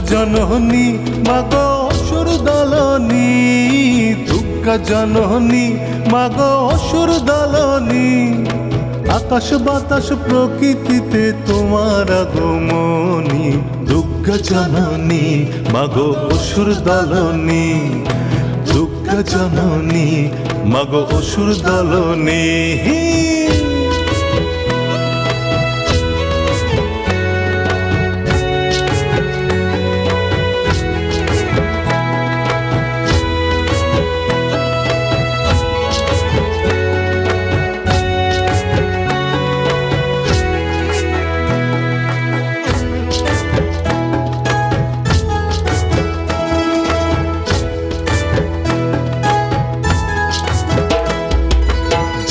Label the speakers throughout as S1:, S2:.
S1: জননী মাগো অসুর দলনী, দুর্গা জননী মাগো অসুর দলনী। আকাশ বাতাস প্রকৃতিতে তোমার আগমনী, দুর্গা জননী মাগো অসুর দলনী, দুর্গা জননী মাগো অসুর দলনী।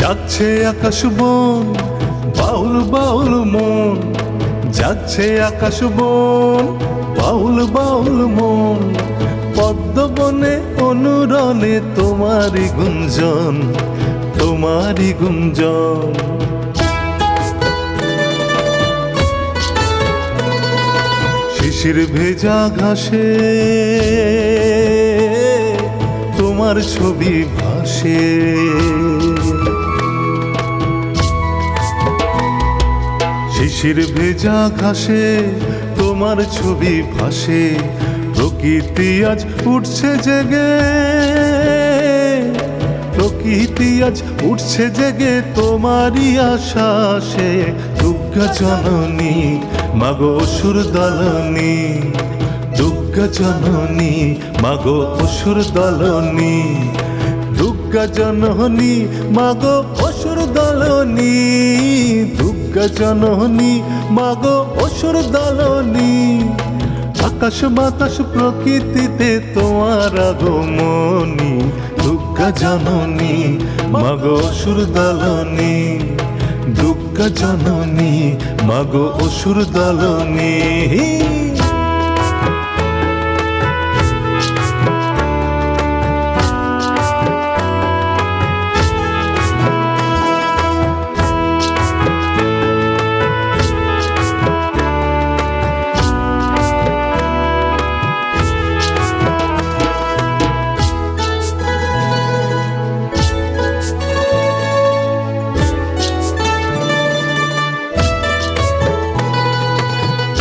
S1: যাচ্ছে আকাশ বন বাউল বাউল মন, যাচ্ছে আকাশ বন বাউল বাউল মন। পদ্মবনে অনুরণে তোমারি গুঞ্জন, তোমারি গুঞ্জন। শিশির ভেজা ঘাসে তোমার ছবি ভাসে, শিশির ভেজা ঘাসে তোমার ছবি ভাসে। প্রকৃতি আজ উঠছে জেগে, প্রকৃতি আজ উঠছে জেগে তোমারই আশ্বাসে। দুর্গা জননী মাগো অসুর দলনী, দুর্গা জননী মাগো অসুর দলনী, দুর্গা জননী মাগো অসুর দলনী, দুর্গা জননী মাগো অসুর দলনী। আকাশ বাতাস প্রকৃতিতে তোমার আগমনী, দুর্গা জননী মাগো অসুর দলনী, দুর্গা জননী মাগো অসুর দলনী।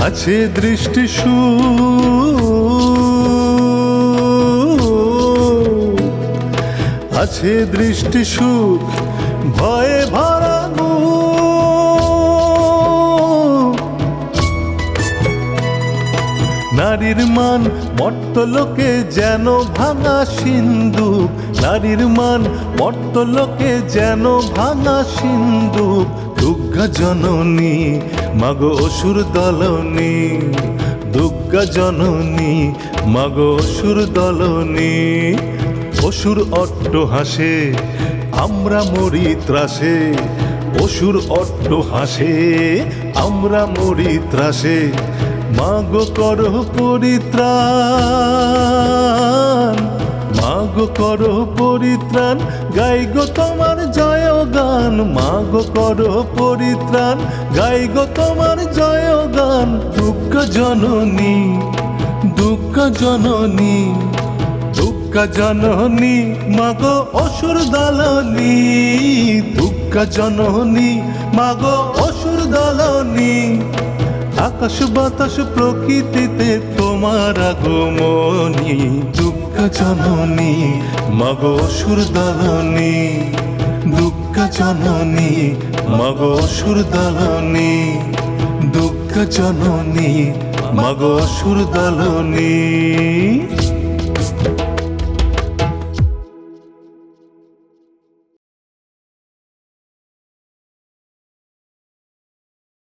S1: আছে দৃষ্টি সুখ, আছে দৃষ্টি সুখ ভয়ে ভরা মুখ। নারীর মান মর্তলোকে যেন ভাঙা সিন্ধুক, নারীর মান মর্তলোকে যেন ভাঙা সিন্ধুক। দুর্গা জননী মাগো অসুর দলনী, দুর্গা জননী মাগো অসুর দলনী। অসুর অট্ট হাসে আমরা মরি ত্রাসে, অসুর অট্ট হাসে আমরা মরি ত্রাসে। মাগো করো পরিত্রাণ, মাগো করো পরিত্রাণ, গাই গো তোমার জয় গান। মাগো করো পরিত্রাণ, গাই গো তোমার জয় গান। দুর্গা জননী, দুর্গা জননী, দুর্গা জননী মাগো অসুর দলনী, দুর্গা জননী মাগো অসুর দলনী। আকাশ বাতাস প্রকৃতিতে তোমার আগমনী, দুর্গা জননী মাগো অসুর দলনী, দুর্গা জননী মাগো অসুর দলনী, দুর্গা জননী মাগো অসুর দলনী।